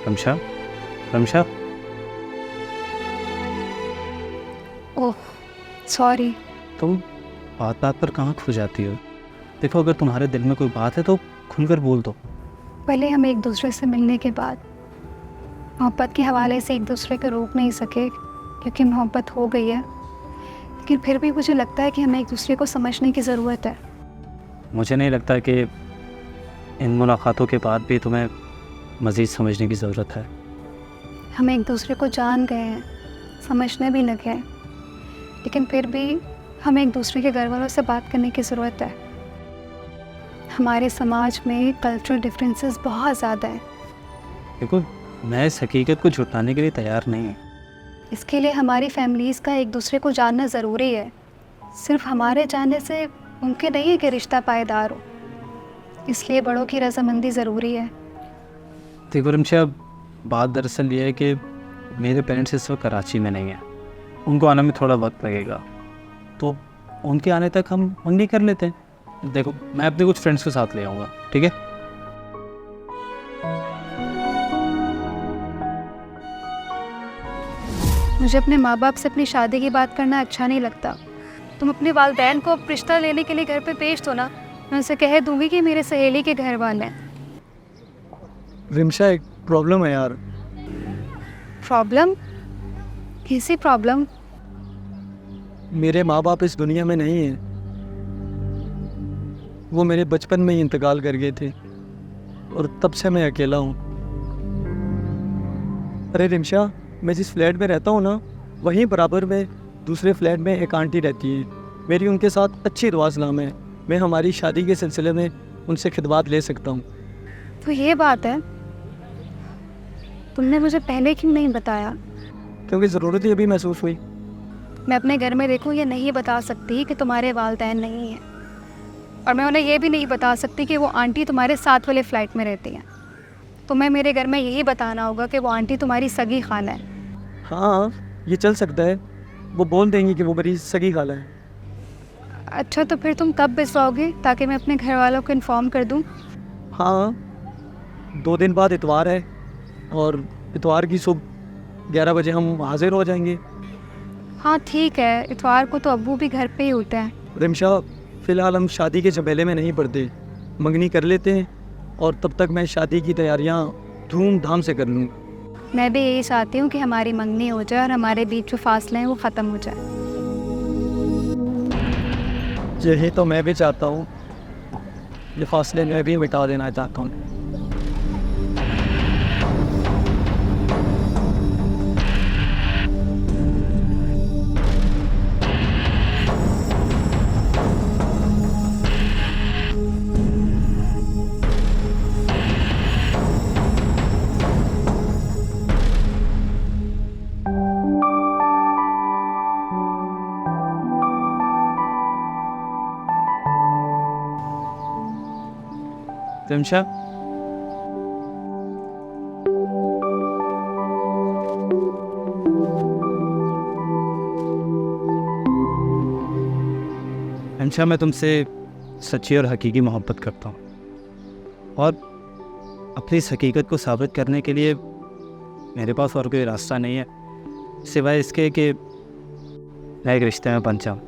Ramsha, Ramsha, oh sorry. तुम बात बात पर कहाँ खो जाती हो? देखो, अगर तुम्हारे दिल में कोई बात है तो खुलकर बोल दो। पहले हम एक दूसरे से मिलने के बाद मोहब्बत के हवाले से एक दूसरे को रोक नहीं सके, क्योंकि मोहब्बत हो गई है। लेकिन फिर भी मुझे लगता है कि हमें एक दूसरे को समझने की ज़रूरत है। मुझे नहीं लगता कि इन मुलाकातों के बाद भी तुम्हें मज़ीद समझने की ज़रूरत है। हम एक दूसरे को जान गए हैं, समझने भी लगे हैं, लेकिन फिर भी हमें एक दूसरे के घर वालों से बात करने की ज़रूरत है। हमारे समाज में कल्चरल डिफरेंसेस बहुत ज़्यादा हैं। देखो, मैं इस हकीकत को झुटलाने के लिए तैयार नहीं हूँ। इसके लिए हमारी फैमिलीज़ का एक दूसरे को जानना ज़रूरी है। सिर्फ हमारे जानने से मुमकिन नहीं है कि रिश्ता पायदार हो, इसलिए बड़ों की रजामंदी ज़रूरी है। देखो रमशा, बात दरअसल ये है कि मेरे पेरेंट्स इस वक्त कराची में नहीं हैं। उनको आने में थोड़ा वक्त लगेगा, तो उनके आने तक हम मंगनी कर लेते हैं। देखो, मैं अपने कुछ फ्रेंड्स के साथ ले आऊँगा, ठीक है? मुझे अपने माँ बाप से अपनी शादी की बात करना अच्छा नहीं लगता। तुम अपने वालिदैन को रिश्ता लेने के लिए घर पे भेज दो ना। मैं उनसे कह दूंगी कि मेरे सहेली के घर वाले हैं। रिमशा, एक प्रॉब्लम है यार। प्रॉब्लम? कैसी प्रॉब्लम? मेरे माँ बाप इस दुनिया में नहीं हैं। वो मेरे बचपन में ही इंतकाल कर गए थे और तब से मैं अकेला हूँ। अरे रिमशा, मैं जिस फ्लैट में रहता हूँ ना, वहीं बराबर में दूसरे फ्लैट में एक आंटी रहती है। मेरी उनके साथ अच्छी रवाज़नाम है। मैं हमारी शादी के सिलसिले में उनसे खिदमत ले सकता हूँ। तो ये बात है, तुमने मुझे पहले क्यों नहीं बताया? क्योंकि ज़रूरत ही अभी महसूस हुई। मैं अपने घर में देखूँ ये नहीं बता सकती कि तुम्हारे वालिदैन नहीं हैं, और मैं उन्हें ये भी नहीं बता सकती कि वो आंटी तुम्हारे साथ वाले फ़्लाइट में रहती हैं। तुम्हें मेरे घर में यही बताना होगा कि वो आंटी तुम्हारी सगी खाला है। हाँ, ये चल सकता है। वो बोल देंगी कि वो मेरी सगी खाला है। अच्छा, तो फिर तुम कब भिजवाओगे ताकि मैं अपने घर वालों को इन्फॉर्म कर दूँ? हाँ, 2 दिन बाद इतवार है और इतवार की सुबह 11 बजे हम हाजिर हो जाएंगे। हाँ ठीक है, इतवार को तो अब्बू भी घर पे ही होते हैं। रिमशा, फ़िलहाल हम शादी के झमेले में नहीं पड़ते। मंगनी कर लेते हैं और तब तक मैं शादी की तैयारियां धूमधाम से कर लूँगा। मैं भी यही चाहती हूँ कि हमारी मंगनी हो जाए और हमारे बीच जो फासले हैं वो ख़त्म हो जाए। यही तो मैं भी चाहता हूँ। ये फासले मैं भी मिटा देना चाहता हूँ। रमशा, रमशा, मैं तुमसे सच्ची और हकीकी मोहब्बत करता हूँ, और अपनी इस हकीकत को साबित करने के लिए मेरे पास और कोई रास्ता नहीं है सिवाय इसके कि मैं एक रिश्ते में बन जाऊँ।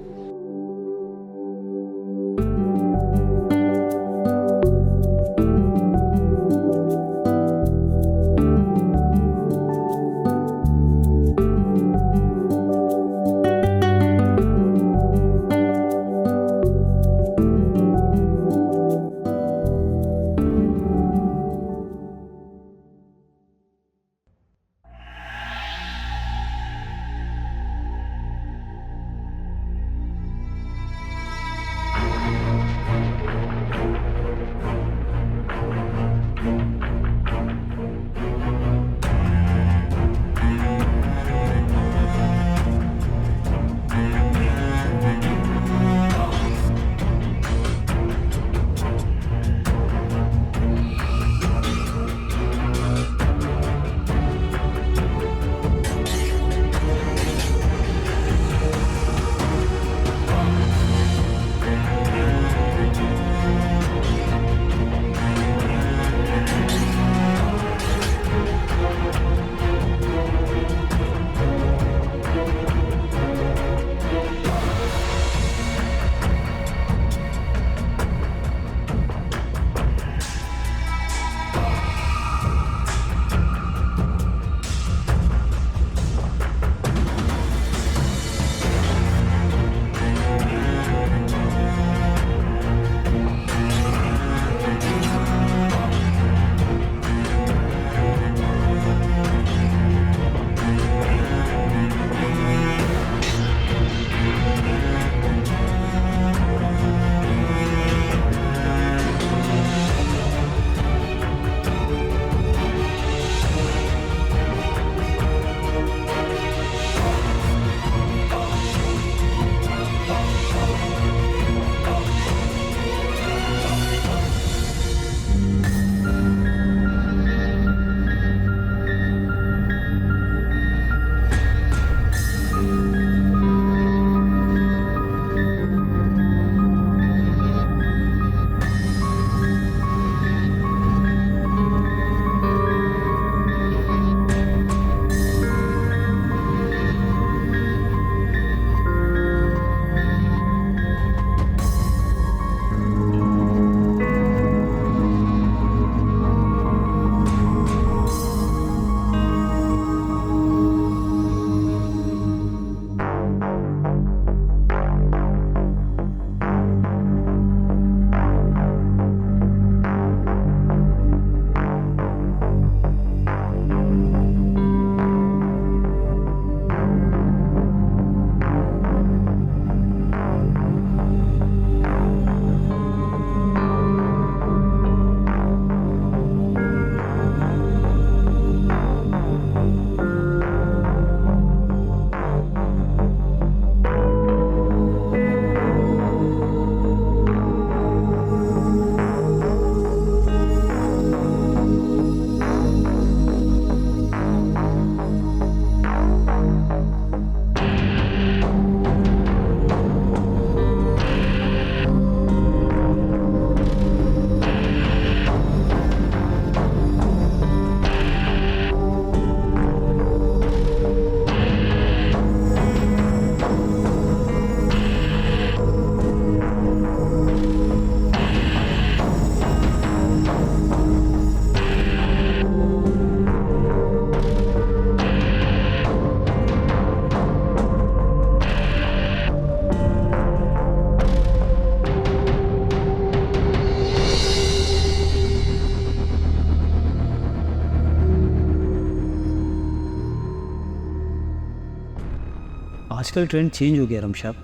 आजकल ट्रेंड चेंज हो गया रमशाब।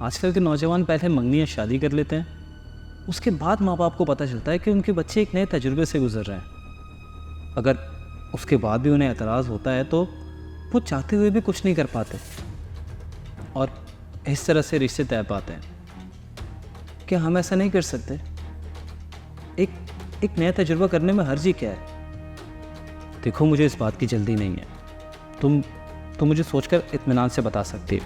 आजकल के नौजवान पहले मंगनी या शादी कर लेते हैं, उसके बाद माँ बाप को पता चलता है कि उनके बच्चे एक नए तजुर्बे से गुजर रहे हैं। अगर उसके बाद भी उन्हें एतराज़ होता है तो वो चाहते हुए भी कुछ नहीं कर पाते और इस तरह से रिश्ते तय पाते हैं। क्या हम ऐसा नहीं कर सकते? एक नया तजुर्बा करने में हर्ज ही क्या है? देखो, मुझे इस बात की जल्दी नहीं है। तुम मुझे सोचकर इत्मीनान से बता सकती हो।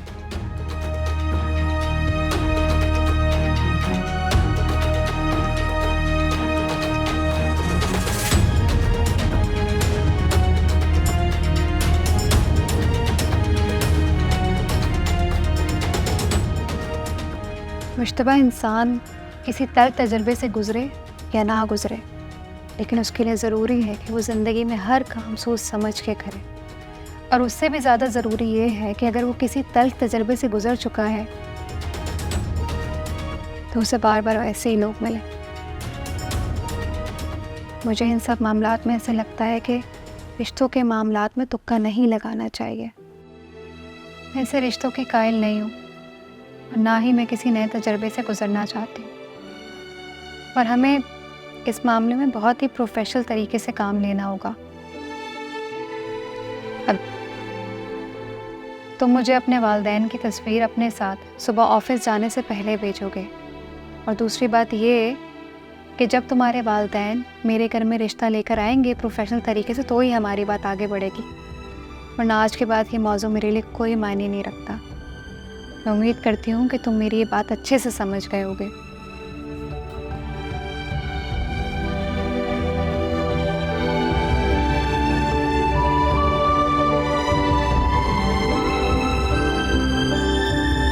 मुश्तबा इंसान किसी तल्ख तजर्बे से गुज़रे या ना गुज़रे, लेकिन उसके लिए ज़रूरी है कि वो ज़िंदगी में हर काम सोच समझ के करे। और उससे भी ज़्यादा ज़रूरी ये है कि अगर वो किसी तल्ख तजर्बे से गुज़र चुका है तो उसे बार बार ऐसे ही लोग मिले। मुझे इन सब मामलात में ऐसे लगता है कि रिश्तों के मामलात में तुक्का नहीं लगाना चाहिए। मैं ऐसे रिश्तों की कायल नहीं हूँ और ना ही मैं किसी नए तजर्बे से गुजरना चाहती हूँ, पर हमें इस मामले में बहुत ही प्रोफेशनल तरीके से काम लेना होगा। अब तुम मुझे अपने वालिदैन की तस्वीर अपने साथ सुबह ऑफिस जाने से पहले भेजोगे, और दूसरी बात ये कि जब तुम्हारे वालिदैन मेरे घर में रिश्ता लेकर आएंगे प्रोफेशनल तरीके से, तो ही हमारी बात आगे बढ़ेगी, वरना आज के बाद ये मौजू मेरे लिए कोई मायने नहीं रखता। मैं उम्मीद करती हूँ कि तुम मेरी ये बात अच्छे से समझ गए होगे।